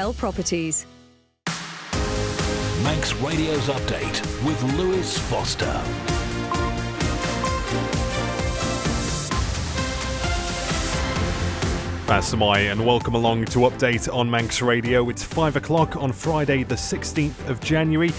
Properties. Manx Radio's update with Lewis Foster. Fasamai and welcome along to Update on Manx Radio. It's 5 o'clock on Friday the 16th of January.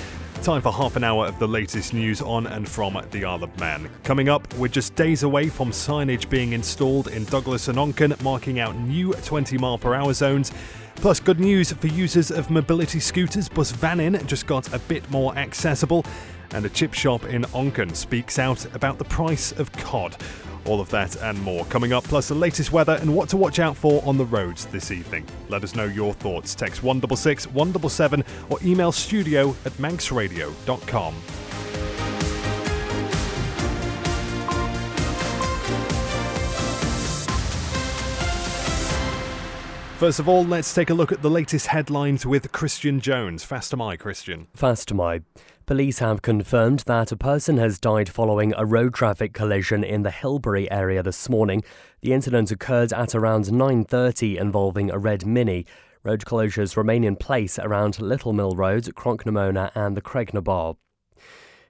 Time for half an hour of the latest news on and from the Isle of Man. Coming up, we're just days away from signage being installed in Douglas and Onken, marking out new 20 mile per hour zones. Plus good news for users of mobility scooters. Bus Vannin just got a bit more accessible. And a chip shop in Onken speaks out about the price of cod. All of that and more coming up, plus the latest weather and what to watch out for on the roads this evening. Let us know your thoughts. Text 166 177 or email studio@manxradio.com. First of all, let's take a look at the latest headlines with Christian Jones. Fast am I, Christian? Fast am I. Police have confirmed that a person has died following a road traffic collision in the Hilbury area this morning. The incident occurred at around 9:30 involving a red Mini. Road closures remain in place around Little Mill Road, Cronknamona and the Craignabar.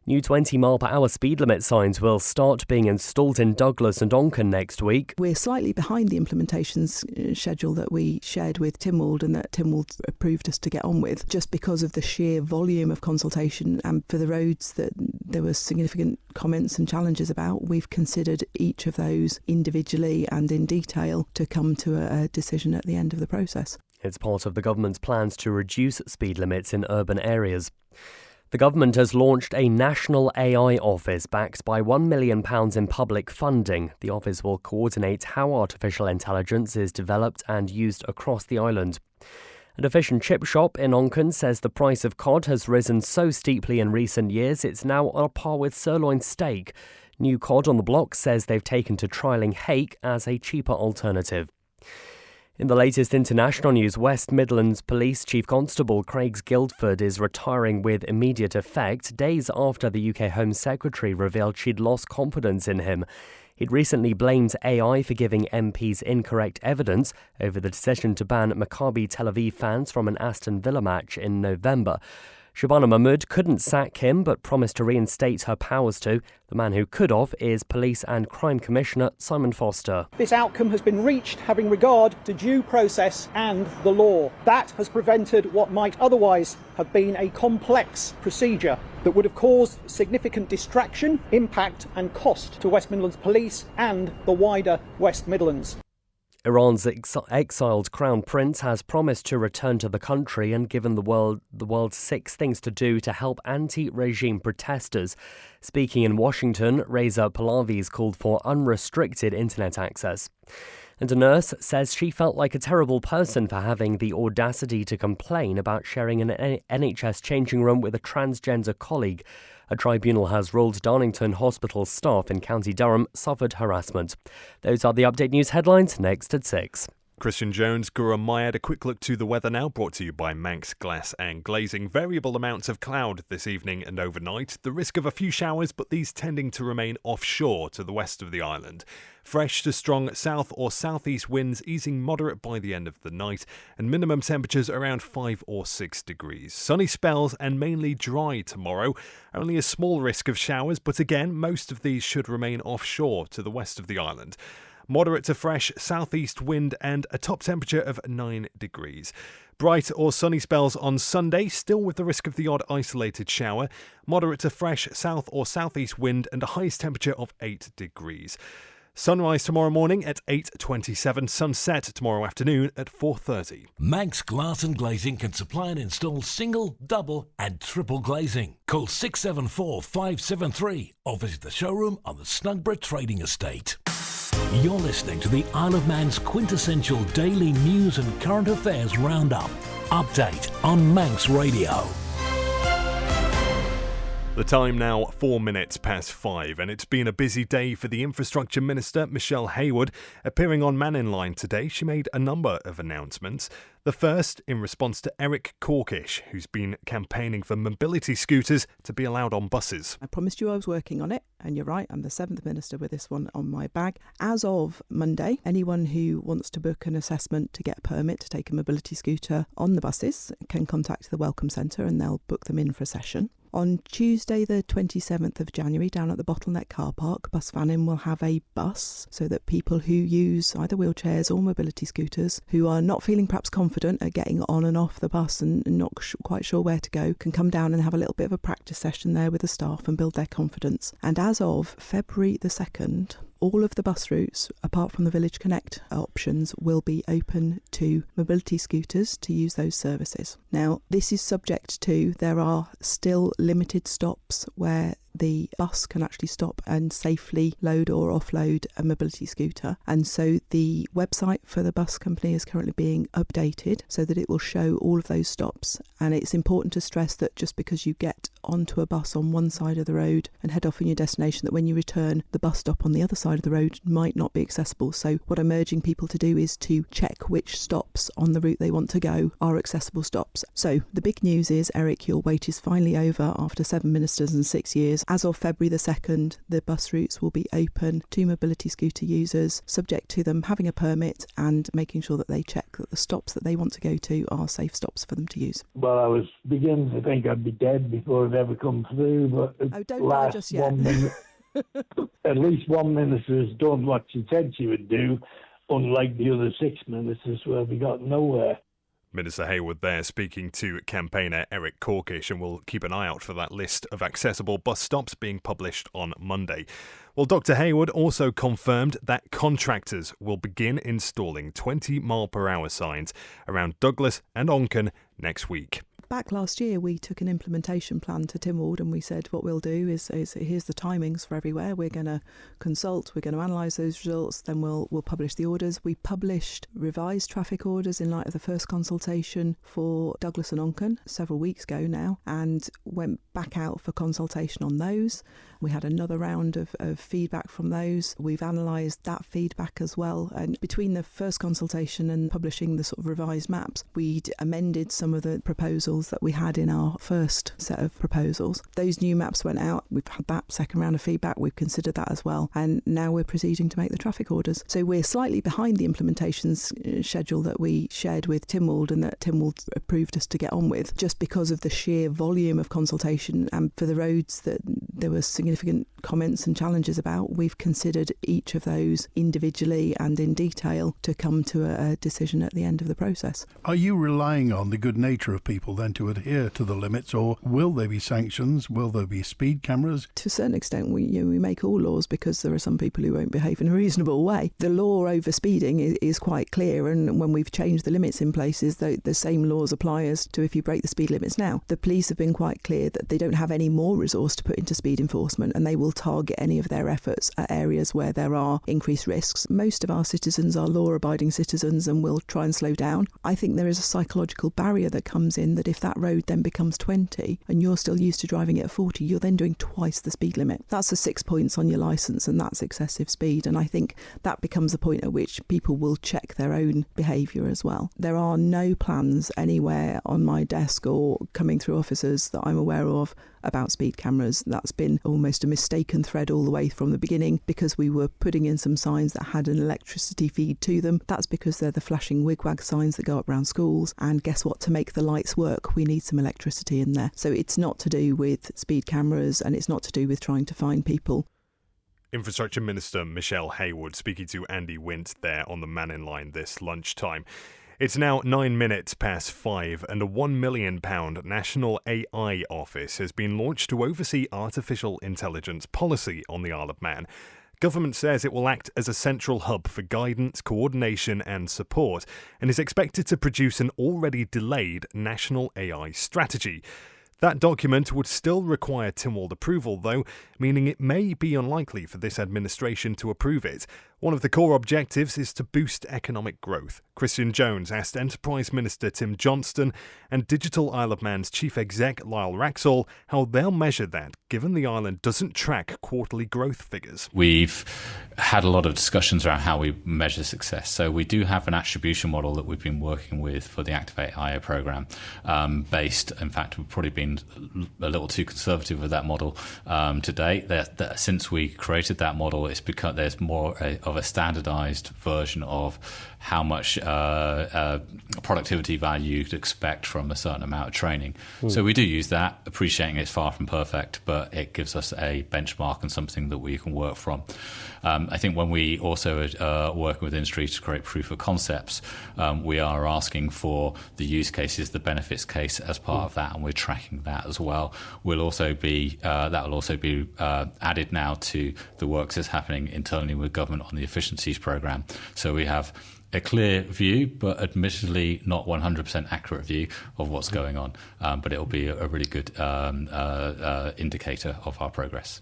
New 20 mile per hour speed limit signs will start being installed in Douglas and Onken next week. We're slightly behind the implementation schedule that we shared with Tynwald and that Tynwald approved us to get on with, just because of the sheer volume of consultation, and for the roads that there were significant comments and challenges about. We've considered each of those individually and in detail to come to a decision at the end of the process. It's part of the government's plans to reduce speed limits in urban areas. The government has launched a national AI office backed by £1 million in public funding. The office will coordinate how artificial intelligence is developed and used across the island. A fish and chip shop in Onken says the price of cod has risen so steeply in recent years it's now on a par with sirloin steak. New Cod on the block says they've taken to trialling hake as a cheaper alternative. In the latest international news, West Midlands Police Chief Constable Craig Guildford is retiring with immediate effect, days after the UK Home Secretary revealed she'd lost confidence in him. He'd recently blamed AI for giving MPs incorrect evidence over the decision to ban Maccabi Tel Aviv fans from an Aston Villa match in November. Shabana Mahmood couldn't sack him but promised to reinstate her powers to. The man who could have is Police and Crime Commissioner Simon Foster. This outcome has been reached having regard to due process and the law. That has prevented what might otherwise have been a complex procedure that would have caused significant distraction, impact and cost to West Midlands Police and the wider West Midlands. Iran's exiled crown prince has promised to return to the country and given the world 6 things to do to help anti-regime protesters. Speaking in Washington, Reza Pahlavi's called for unrestricted internet access. And a nurse says she felt like a terrible person for having the audacity to complain about sharing an NHS changing room with a transgender colleague. A tribunal has ruled Darlington Hospital staff in County Durham suffered harassment. Those are the update news headlines, next at 6. Christian Jones, Gura Mayad. A quick look to the weather now, brought to you by Manx Glass and Glazing. Variable amounts of cloud this evening and overnight. The risk of a few showers, but these tending to remain offshore to the west of the island. Fresh to strong south or southeast winds, easing moderate by the end of the night, and minimum temperatures around 5 or 6 degrees. Sunny spells and mainly dry tomorrow. Only a small risk of showers, but again, most of these should remain offshore to the west of the island. Moderate to fresh southeast wind and a top temperature of 9 degrees. Bright or sunny spells on Sunday, still with the risk of the odd isolated shower. Moderate to fresh south or southeast wind and a highest temperature of 8 degrees. Sunrise tomorrow morning at 8:27. Sunset tomorrow afternoon at 4:30. Manx Glass and Glazing can supply and install single, double and triple glazing. Call 674 573 or visit the showroom on the Snugborough Trading Estate. You're listening to the Isle of Man's quintessential daily news and current affairs roundup. Update on Manx Radio. The time now 4 minutes past 5, and it's been a busy day for the Infrastructure Minister, Michelle Hayward. Appearing on Man in Line today, she made a number of announcements. The first in response to Eric Corkish, who's been campaigning for mobility scooters to be allowed on buses. I promised you I was working on it, and you're right, I'm the 7th Minister with this one on my bag. As of Monday, anyone who wants to book an assessment to get a permit to take a mobility scooter on the buses can contact the Welcome Centre and they'll book them in for a session. On Tuesday the 27th of January, down at the Bottleneck car park, Bus Vannin will have a bus so that people who use either wheelchairs or mobility scooters, who are not feeling perhaps confident at getting on and off the bus and not quite sure where to go, can come down and have a little bit of a practice session there with the staff and build their confidence. And as of February the 2nd, all of the bus routes, apart from the Village Connect options, will be open to mobility scooters to use those services. Now, this is subject to, there are still limited stops where the bus can actually stop and safely load or offload a mobility scooter. And so the website for the bus company is currently being updated so that it will show all of those stops. And it's important to stress that just because you get onto a bus on one side of the road and head off in your destination, that when you return, the bus stop on the other side of the road might not be accessible. So what I'm urging people to do is to check which stops on the route they want to go are accessible stops. So the big news is, Eric, your wait is finally over after 7 ministers and 6 years. As of February the 2nd, the bus routes will be open to mobility scooter users, subject to them having a permit and making sure that they check that the stops that they want to go to are safe stops for them to use. Well, I was beginning to think I'd be dead before it ever come through, but don't die just yet. At least one minister has done what she said she would do, unlike the other 6 ministers where we got nowhere. Minister Hayward there speaking to campaigner Eric Corkish, and we'll keep an eye out for that list of accessible bus stops being published on Monday. Well, Dr Hayward also confirmed that contractors will begin installing 20-mile-per-hour signs around Douglas and Onchan next week. Back last year, we took an implementation plan to Tynwald and we said what we'll do is here's the timings for everywhere. We're going to consult, we're going to analyse those results, then we'll publish the orders. We published revised traffic orders in light of the first consultation for Douglas and Onchan several weeks ago now, and went back out for consultation on those. We had another round of feedback from those. We've analysed that feedback as well. And between the first consultation and publishing the sort of revised maps, we'd amended some of the proposals that we had in our first set of proposals. Those new maps went out. We've had that second round of feedback. We've considered that as well. And now we're proceeding to make the traffic orders. So we're slightly behind the implementations schedule that we shared with Tynwald and that Tynwald approved us to get on with, just because of the sheer volume of consultation. And for the roads that there were significant comments and challenges about, we've considered each of those individually and in detail to come to a decision at the end of the process. Are you relying on the good nature of people then to adhere to the limits, or will there be sanctions? Will there be speed cameras? To a certain extent, we make all laws because there are some people who won't behave in a reasonable way. The law over speeding is quite clear, and when we've changed the limits in places, the same laws apply as to if you break the speed limits now. The police have been quite clear that they don't have any more resource to put into speed enforcement, and they will target any of their efforts at areas where there are increased risks. Most of our citizens are law-abiding citizens and will try and slow down. I think there is a psychological barrier that comes in that if that road then becomes 20 and you're still used to driving it at 40, you're then doing twice the speed limit. That's a 6 points on your licence, and that's excessive speed. And I think that becomes the point at which people will check their own behaviour as well. There are no plans anywhere on my desk or coming through officers that I'm aware of about speed cameras. That's been almost a mistaken thread all the way from the beginning, because we were putting in some signs that had an electricity feed to them. That's because they're the flashing wigwag signs that go up around schools, and guess what, to make the lights work we need some electricity in there. So it's not to do with speed cameras, and it's not to do with trying to find people. Infrastructure Minister Michelle Hayward speaking to Andy Wint there on the Mannin line this lunchtime. It's now 9 minutes past 5, and a £1 million National AI Office has been launched to oversee artificial intelligence policy on the Isle of Man. Government says it will act as a central hub for guidance, coordination and support, and is expected to produce an already delayed national AI strategy. That document would still require Tynwald approval, though, meaning it may be unlikely for this administration to approve it. One of the core objectives is to boost economic growth. Christian Jones asked Enterprise Minister Tim Johnston and Digital Isle of Man's Chief Exec Lyle Wraxall how they'll measure that, given the island doesn't track quarterly growth figures. We've had a lot of discussions around how we measure success. So we do have an attribution model that we've been working with for the Activate IO programme, based, in fact, we've probably been a little too conservative with that model to date. Since we created that model, it's become there's more of a standardised version of how much productivity value you could expect from a certain amount of training. So we do use that, appreciating it's far from perfect, but it gives us a benchmark and something that we can work from. I think when we also are working with industry to create proof of concepts, we are asking for the use cases, the benefits case as part of that, and we're tracking that as well. That will also be added now to the work that's happening internally with government on the efficiencies programme. So we have a clear view, but admittedly not 100% accurate view of what's going on. But it'll be a really good indicator of our progress.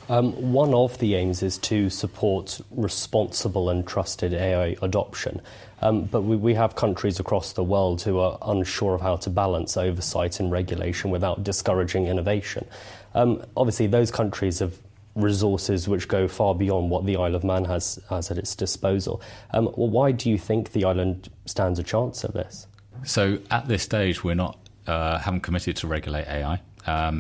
One of the aims is to support responsible and trusted AI adoption. But we have countries across the world who are unsure of how to balance oversight and regulation without discouraging innovation. Obviously, those countries have resources which go far beyond what the Isle of Man has at its disposal. Why do you think the island stands a chance of this? So at this stage, we're not haven't committed to regulate AI.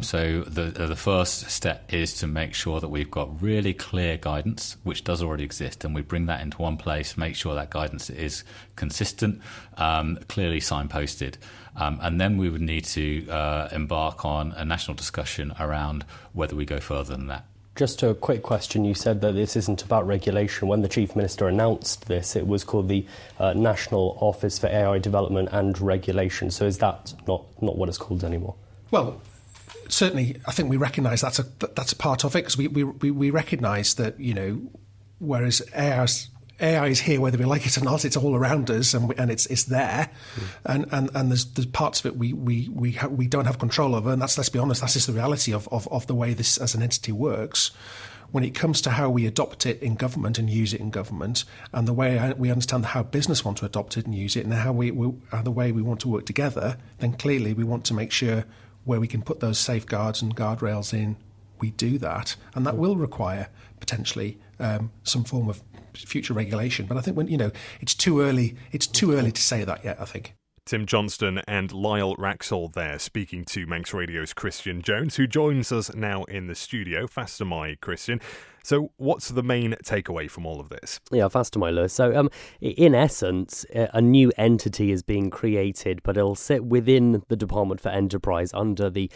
So the first step is to make sure that we've got really clear guidance, which does already exist, and we bring that into one place, make sure that guidance is consistent, clearly signposted. And then we would need to embark on a national discussion around whether we go further than that. Just a quick question. You said that this isn't about regulation. When the Chief Minister announced this, it was called the National Office for AI Development and Regulation. So is that not what it's called anymore? Well, certainly, I think we recognise that's a part of it, because we recognise that, whereas AI is here whether we like it or not, it's all around us and it's there, and there's parts of it we don't have control over, and let's be honest, that's just the reality of the way this as an entity works. When it comes to how we adopt it in government and use it in government, and the way we understand how business want to adopt it and use it, and how the way we want to work together, then clearly we want to make sure where we can put those safeguards and guardrails in, we do that, and that will require potentially some form of future regulation. But I think it's too early to say that yet, I think. Tim Johnston and Lyle Wraxall there, speaking to Manx Radio's Christian Jones, who joins us now in the studio. Faster my Christian. So what's the main takeaway from all of this? Yeah, faster my Lewis. So in essence, a new entity is being created, but it'll sit within the Department for Enterprise under the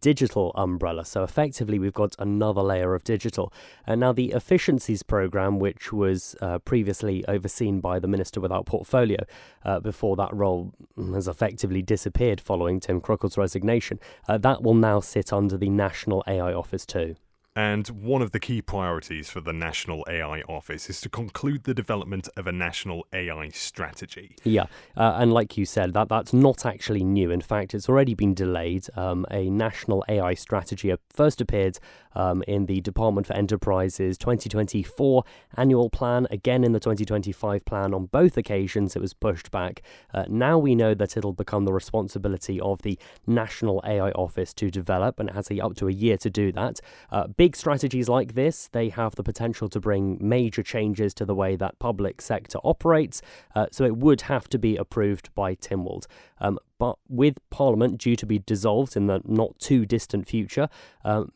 digital umbrella. So effectively, we've got another layer of digital. And now the efficiencies programme, which was previously overseen by the Minister without Portfolio, before that role has effectively disappeared following Tim Crookall's resignation, that will now sit under the National AI Office too. And one of the key priorities for the National AI Office is to conclude the development of a national AI strategy. Yeah, and like you said, that's not actually new. In fact, it's already been delayed. A national AI strategy first appeared in the Department for Enterprise's 2024 annual plan, again in the 2025 plan. On both occasions, it was pushed back. Now we know that it'll become the responsibility of the National AI Office to develop, and it has up to a year to do that. Big strategies like this, they have the potential to bring major changes to the way that public sector operates, so it would have to be approved by Tynwald. But with Parliament due to be dissolved in the not too distant future,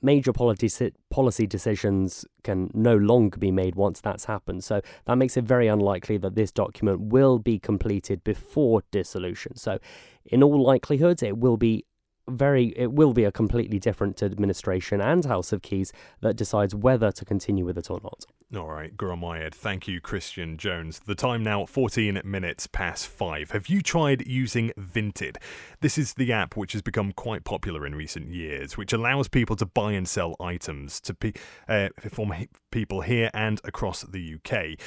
major policy decisions can no longer be made once that's happened. So that makes it very unlikely that this document will be completed before dissolution. So in all likelihood, it will be a completely different administration and House of Keys that decides whether to continue with it or not. All right, Gurmayed. Thank you, Christian Jones. The time now, 14 minutes past 5. Have you tried using Vinted? This is the app which has become quite popular in recent years, which allows people to buy and sell items from people here and across the UK.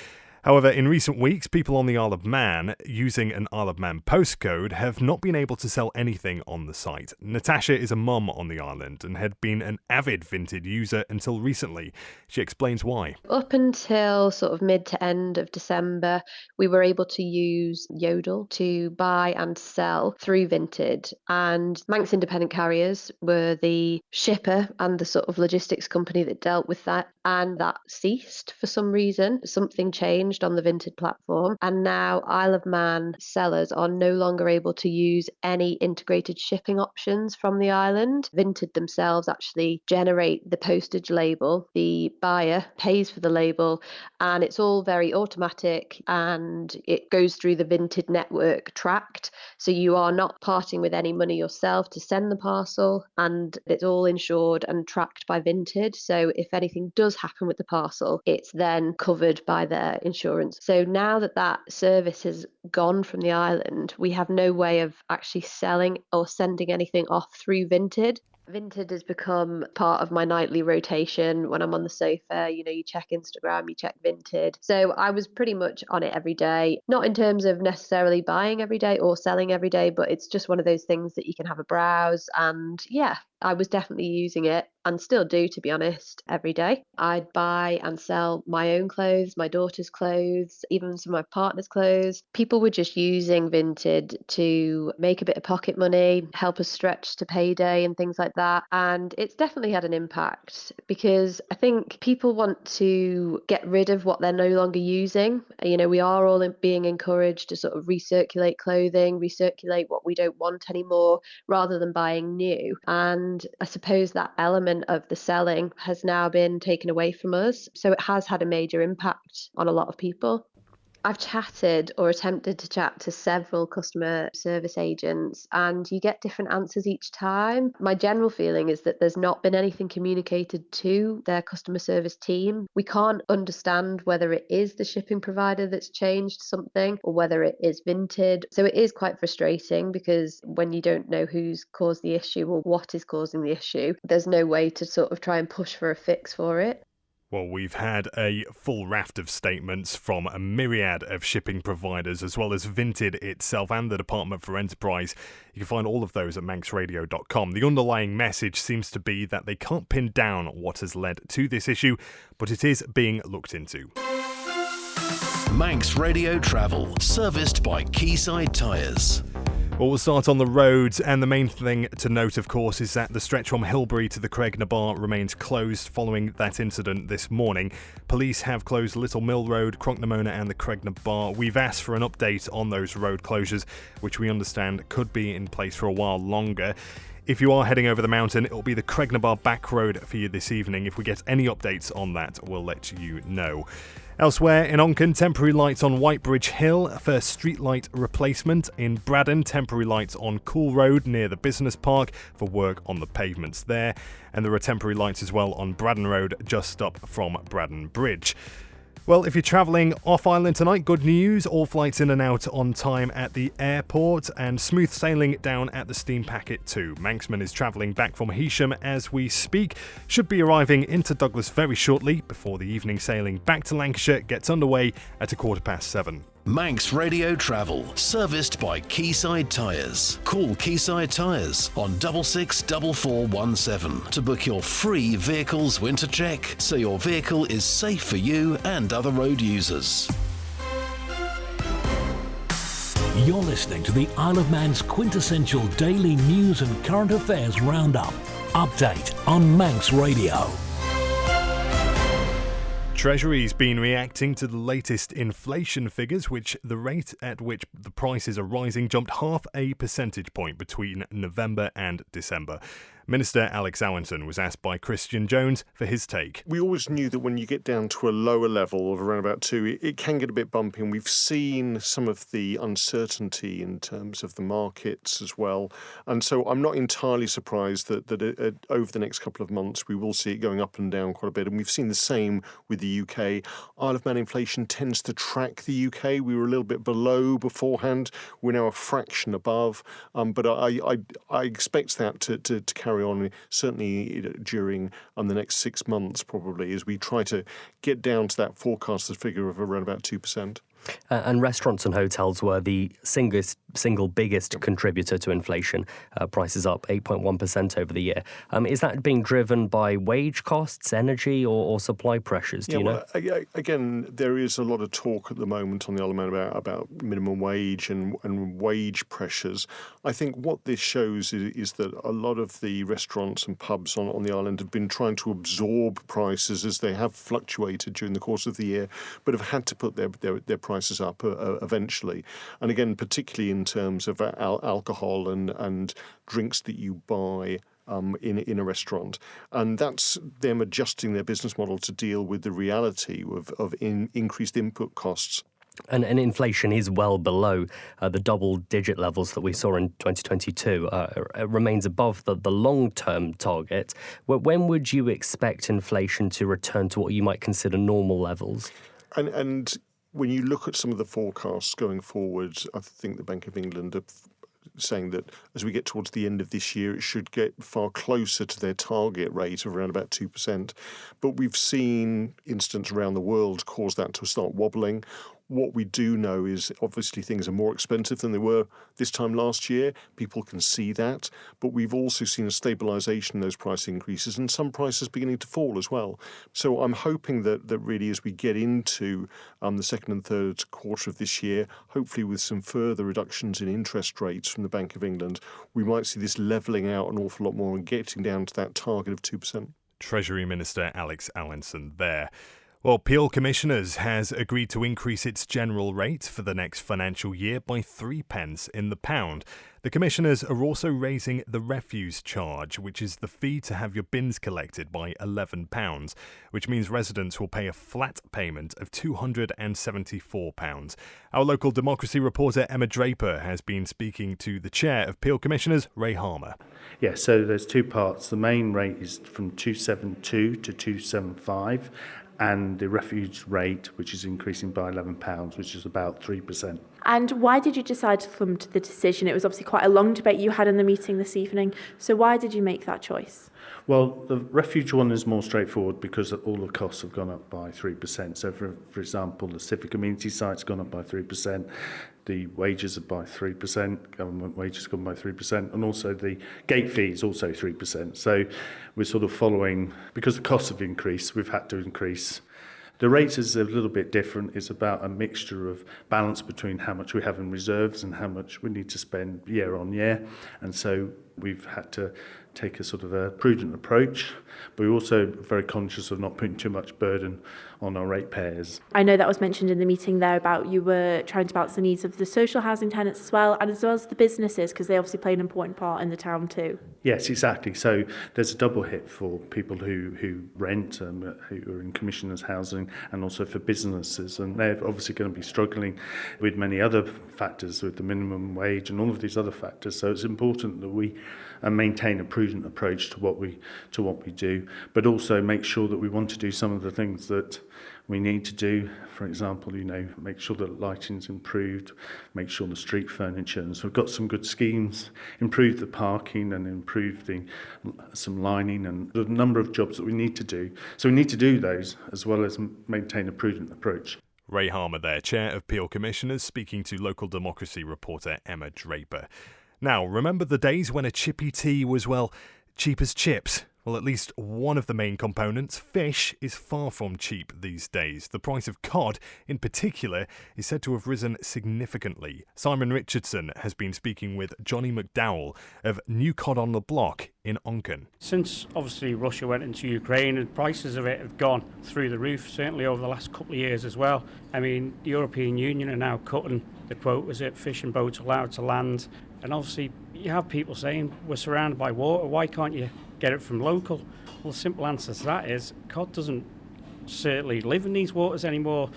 However, in recent weeks, people on the Isle of Man using an Isle of Man postcode have not been able to sell anything on the site. Natasha is a mum on the island and had been an avid Vinted user until recently. She explains why. Up until sort of mid to end of December, we were able to use Yodel to buy and sell through Vinted. And Manx Independent Carriers were the shipper and the sort of logistics company that dealt with that. And that ceased for some reason. Something changed on the Vinted platform, and now Isle of Man sellers are no longer able to use any integrated shipping options from the island. Vinted themselves actually generate the postage label, the buyer pays for the label, and it's all very automatic and it goes through the Vinted network tracked, so you are not parting with any money yourself to send the parcel, and it's all insured and tracked by Vinted. So if anything does happen with the parcel, it's then covered by their insurance. So now that that service has gone from the island, we have no way of actually selling or sending anything off through Vinted. Vinted has become part of my nightly rotation. When I'm on the sofa, you check Instagram, you check Vinted. So I was pretty much on it every day, not in terms of necessarily buying every day or selling every day, but it's just one of those things that you can have a browse. And yeah, I was definitely using it and still do, to be honest, every day. I'd buy and sell my own clothes, my daughter's clothes, even some of my partner's clothes. People were just using Vinted to make a bit of pocket money, help us stretch to payday and things like that. And it's definitely had an impact because I think people want to get rid of what they're no longer using. We are all being encouraged to sort of recirculate clothing, recirculate what we don't want anymore rather than buying new. And I suppose that element of the selling has now been taken away from us. So it has had a major impact on a lot of people. I've chatted or attempted to chat to several customer service agents, and you get different answers each time. My general feeling is that there's not been anything communicated to their customer service team. We can't understand whether it is the shipping provider that's changed something or whether it is Vinted. So it is quite frustrating because when you don't know who's caused the issue or what is causing the issue, there's no way to sort of try and push for a fix for it. Well, we've had a full raft of statements from a myriad of shipping providers, as well as Vinted itself and the Department for Enterprise. You can find all of those at manxradio.com. The underlying message seems to be that they can't pin down what has led to this issue, but it is being looked into. Manx Radio Travel, serviced by Quayside Tyres. Well, we'll start on the roads, and the main thing to note, of course, is that the stretch from Hilbury to the Craignabar remains closed following that incident this morning. Police have closed Little Mill Road, Cronknamona and the Craignabar. We've asked for an update on those road closures, which we understand could be in place for a while longer. If you are heading over the mountain, it'll be the Craignabar back road for you this evening. If we get any updates on that, we'll let you know. Elsewhere in Onchan, temporary lights on Whitebridge Hill for streetlight replacement. In Braddon, temporary lights on Cool Road near the business park for work on the pavements there. And there are temporary lights as well on Braddon Road just up from Braddon Bridge. Well, if you're travelling off island tonight, good news. All flights in and out on time at the airport and smooth sailing down at the steam packet too. Manxman is travelling back from Heysham as we speak. Should be arriving into Douglas very shortly before the evening sailing back to Lancashire gets underway at 7:15. Manx Radio Travel, serviced by Quayside Tyres. Call Quayside Tyres on 664417 to book your free vehicles winter check so your vehicle is safe for you and other road users. You're listening to the Isle of Man's quintessential daily news and current affairs roundup. Update on Manx Radio. Treasury's been reacting to the latest inflation figures, which the rate at which the prices are rising jumped 0.5 percentage point between November and December. Minister Alex Allinson was asked by Christian Jones for his take. We always knew that when you get down to a lower level of around about 2, it can get a bit bumpy, and we've seen some of the uncertainty in terms of the markets as well. And so I'm not entirely surprised that over the next couple of months we will see it going up and down quite a bit. And we've seen the same with the UK. Isle of Man inflation tends to track the UK. We were a little bit below beforehand. We're now a fraction above. But I expect that to carry carry on, certainly during the next 6 months probably, as we try to get down to that forecasted figure of around about 2%. And restaurants and hotels were the single biggest contributor to inflation. Prices up 8.1% over the year. Is that being driven by wage costs, energy, or supply pressures? Do you know? Well, again, there is a lot of talk at the moment on the Isle of Man about minimum wage and wage pressures. I think what this shows is that a lot of the restaurants and pubs on the island have been trying to absorb prices as they have fluctuated during the course of the year, but have had to put their prices up eventually. And again, particularly in terms of alcohol and drinks that you buy in a restaurant. And that's them adjusting their business model to deal with the reality of increased input costs. And inflation is well below the double-digit levels that we saw in 2022. It remains above the long-term target. When would you expect inflation to return to what you might consider normal levels? And when you look at some of the forecasts going forward, I think the Bank of England are saying that as we get towards the end of this year, it should get far closer to their target rate of around about 2%. But we've seen instances around the world cause that to start wobbling. What we do know is obviously things are more expensive than they were this time last year. People can see that. But we've also seen a stabilisation in those price increases and some prices beginning to fall as well. So I'm hoping that really as we get into the second and third quarter of this year, hopefully with some further reductions in interest rates from the Bank of England, we might see this levelling out an awful lot more and getting down to that target of 2%. Treasury Minister Alex Allinson there. Well, Peel Commissioners has agreed to increase its general rate for the next financial year by 3p in the pound. The Commissioners are also raising the refuse charge, which is the fee to have your bins collected, by £11, which means residents will pay a flat payment of £274. Our local democracy reporter Emma Draper has been speaking to the chair of Peel Commissioners, Ray Harmer. Yeah, so there's two parts. The main rate is from 272 to 275. And the refuge rate, which is increasing by £11, which is about 3%. And why did you decide to come to the decision? It was obviously quite a long debate you had in the meeting this evening. So why did you make that choice? Well, the refuge one is more straightforward because all the costs have gone up by 3%. So, for example, the civic amenity site's gone up by 3%. The wages are by 3%, government wages gone by 3%, and also the gate fee is also 3%. So we're sort of following, because the costs have increased, we've had to increase. The rate is a little bit different. It's about a mixture of balance between how much we have in reserves and how much we need to spend year on year. And so we've had to take a sort of a prudent approach, but we're also very conscious of not putting too much burden on our ratepayers. I know that was mentioned in the meeting there about you were trying to balance the needs of the social housing tenants as well as the businesses, because they obviously play an important part in the town too. Yes, exactly. So there's a double hit for people who rent, who are in commissioners' housing, and also for businesses. And they're obviously going to be struggling with many other factors, with the minimum wage and all of these other factors. So it's important that we maintain a prudent approach to what we do, but also make sure that we want to do some of the things that we need to do. For example, make sure that lighting's improved, make sure the street furniture, and so we've got some good schemes, improve the parking and improve some lining, and the number of jobs that we need to do. So we need to do those as well as maintain a prudent approach. Ray Harmer there, Chair of Peel Commissioners, speaking to local democracy reporter Emma Draper. Now, remember the days when a chippy tea was, well, cheap as chips? Well, at least one of the main components, fish, is far from cheap these days. The price of cod, in particular, is said to have risen significantly. Simon Richardson has been speaking with Johnny McDowell of New Cod on the Block in Onken. Since, obviously, Russia went into Ukraine, and prices of it have gone through the roof, certainly over the last couple of years as well. I mean, the European Union are now cutting the quotas that fishing boats allowed to land. And obviously, you have people saying, we're surrounded by water, why can't you get it from local? Well, the simple answer to that is cod doesn't certainly live in these waters anymore.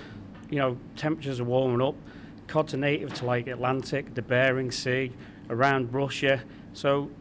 Temperatures are warming up. Cod's are native to like Atlantic, the Bering Sea, around Russia. So,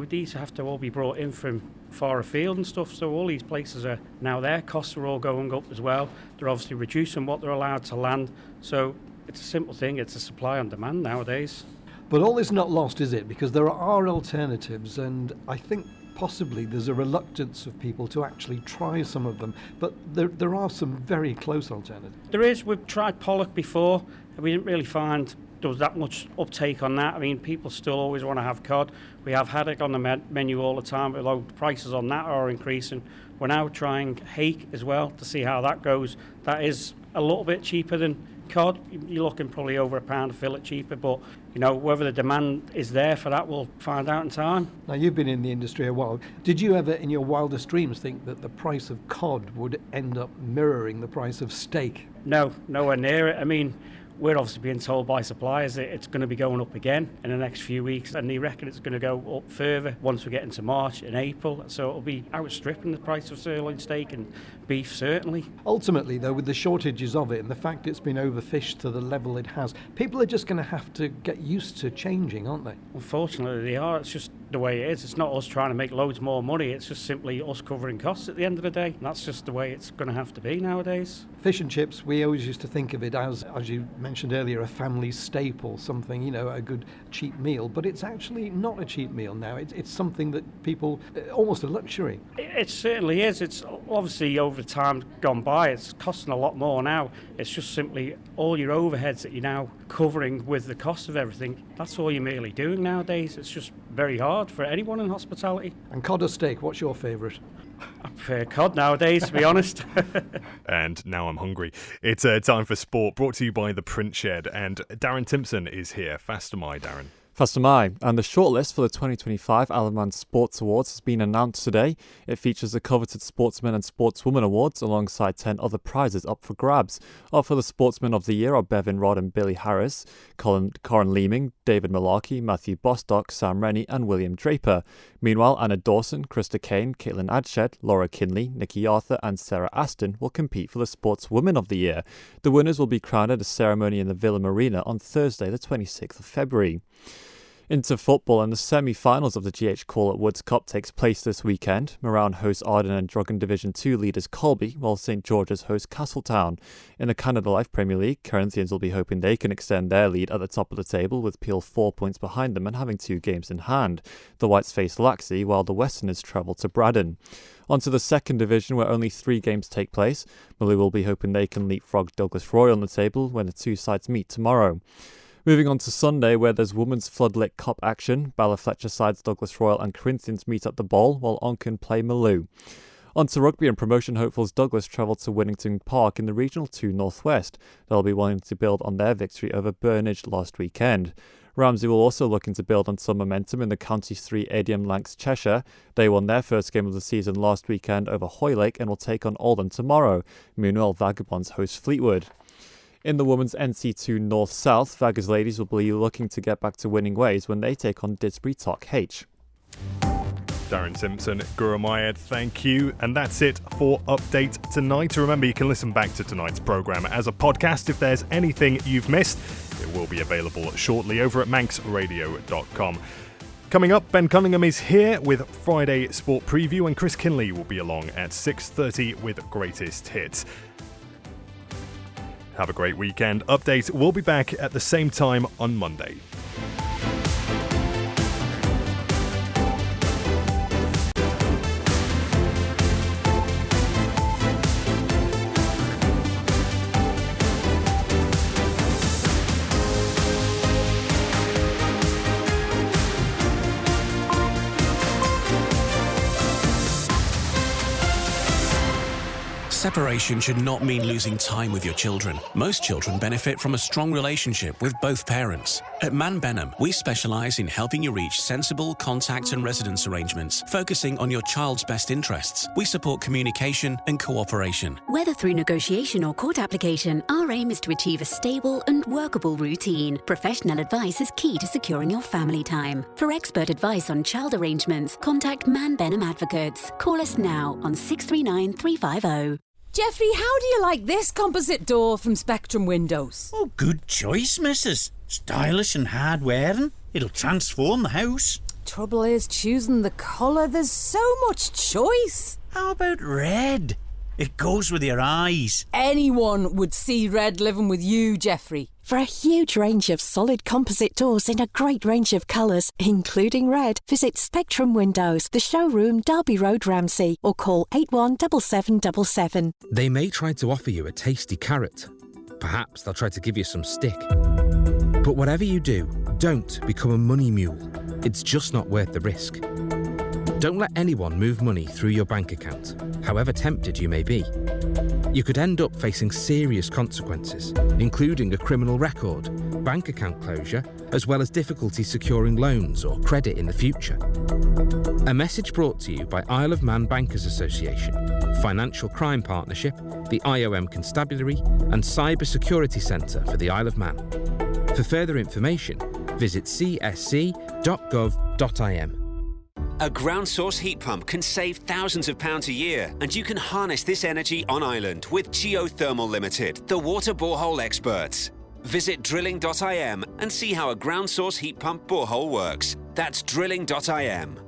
these have to all be brought in from far afield and stuff. So all these places are now their costs are all going up as well. They're obviously reducing what they're allowed to land. So it's a simple thing. It's a supply and demand nowadays. But all is not lost, is it? Because there are alternatives, and I think possibly there's a reluctance of people to actually try some of them, but there are some very close alternatives. There is. We've tried pollock before, and we didn't really find there was that much uptake on that. I mean, people still always want to have cod. We have haddock on the menu all the time, although the prices on that are increasing. We're now trying hake as well to see how that goes. That is a little bit cheaper than cod. You're looking probably over £1 a fillet cheaper, but whether the demand is there for that, we'll find out in time. Now, you've been in the industry a while. Did you ever, in your wildest dreams, think that the price of cod would end up mirroring the price of steak? No, nowhere near it. I mean, we're obviously being told by suppliers that it's going to be going up again in the next few weeks, and they reckon it's going to go up further once we get into March and April. So it'll be outstripping the price of sirloin steak and beef, certainly. Ultimately, though, with the shortages of it and the fact it's been overfished to the level it has, people are just going to have to get used to changing, aren't they? Unfortunately, they are. It's just the way it is. It's not us trying to make loads more money. It's just simply us covering costs at the end of the day. And that's just the way it's going to have to be nowadays. Fish and chips, we always used to think of it as you mentioned earlier, a family staple, something, a good cheap meal. But it's actually not a cheap meal now. It's something that people, almost a luxury. It certainly is. It's obviously over the time gone by, it's costing a lot more now. It's just simply all your overheads that you're now covering with the cost of everything. That's all you're merely doing nowadays. It's just very hard for anyone in hospitality. And cod or steak, what's your favourite? I prefer cod nowadays, to be honest. And now I'm hungry. It's time for sport, brought to you by the Print Shed. And Darren Timpson is here. Faster my, Darren. Faster my. And the shortlist for the 2025 Alaman Sports Awards has been announced today. It features the coveted Sportsman and Sportswoman Awards alongside 10 other prizes up for grabs. Up for the Sportsmen of the Year are Bevan Rodd and Billy Harris, Corin Leeming, David Malarkey, Matthew Bostock, Sam Rennie and William Draper. Meanwhile, Anna Dawson, Krista Kane, Caitlin Adshed, Laura Kinley, Nikki Arthur and Sarah Aston will compete for the Sportswoman of the Year. The winners will be crowned at a ceremony in the Villa Marina on Thursday the 26th of February. Into football, and the semi-finals of the GH Corlett Woods Cup takes place this weekend. Moran hosts Arden and Drugan Division 2 leaders Colby, while St George's hosts Castletown. In the Canada Life Premier League, Corinthians will be hoping they can extend their lead at the top of the table, with Peel 4 points behind them and having 2 games in hand. The Whites face Laxey, while the Westerners travel to Braddon. Onto the second division, where only 3 games take place. Maloo will be hoping they can leapfrog Douglas Royal on the table when the two sides meet tomorrow. Moving on to Sunday, where there's Women's Floodlit Cup action. Bala Fletcher sides Douglas Royal and Corinthians meet at the Ball, while Onken play Maloo. On to rugby, and promotion hopefuls Douglas travel to Winnington Park in the Regional 2 Northwest. They'll be wanting to build on their victory over Burnage last weekend. Ramsey will also looking to build on some momentum in the Counties 3 Adium Lancs Cheshire. They won their first game of the season last weekend over Hoylake and will take on Oldham tomorrow. Meanwhile, Vagabonds host Fleetwood. In the women's NC2 North-South, Vaggers ladies will be looking to get back to winning ways when they take on Didsbury Tock H. Darren Simpson, Guru Mayed, thank you. And that's it for Update Tonight. Remember, you can listen back to tonight's programme as a podcast. If there's anything you've missed, it will be available shortly over at manxradio.com. Coming up, Ben Cunningham is here with Friday Sport Preview, and Chris Kinley will be along at 6:30 with Greatest Hits. Have a great weekend. Update will be back at the same time on Monday. Separation should not mean losing time with your children. Most children benefit from a strong relationship with both parents. At Man Benham, we specialise in helping you reach sensible contact and residence arrangements, focusing on your child's best interests. We support communication and cooperation. Whether through negotiation or court application, our aim is to achieve a stable and workable routine. Professional advice is key to securing your family time. For expert advice on child arrangements, contact Man Benham Advocates. Call us now on 639 350. Jeffrey, how do you like this composite door from Spectrum Windows? Oh, good choice, missus. Stylish and hard-wearing. It'll transform the house. Trouble is choosing the colour. There's so much choice. How about red? It goes with your eyes. Anyone would see red living with you, Jeffrey. For a huge range of solid composite doors in a great range of colours, including red, visit Spectrum Windows, the showroom, Derby Road, Ramsey, or call 817777. They may try to offer you a tasty carrot. Perhaps they'll try to give you some stick. But whatever you do, don't become a money mule. It's just not worth the risk. Don't let anyone move money through your bank account, however tempted you may be. You could end up facing serious consequences, including a criminal record, bank account closure, as well as difficulty securing loans or credit in the future. A message brought to you by Isle of Man Bankers Association, Financial Crime Partnership, the IOM Constabulary and Cyber Security Centre for the Isle of Man. For further information, visit csc.gov.im. A ground source heat pump can save thousands of pounds a year, and you can harness this energy on island with Geothermal Limited, the water borehole experts. Visit drilling.im and see how a ground source heat pump borehole works. That's drilling.im.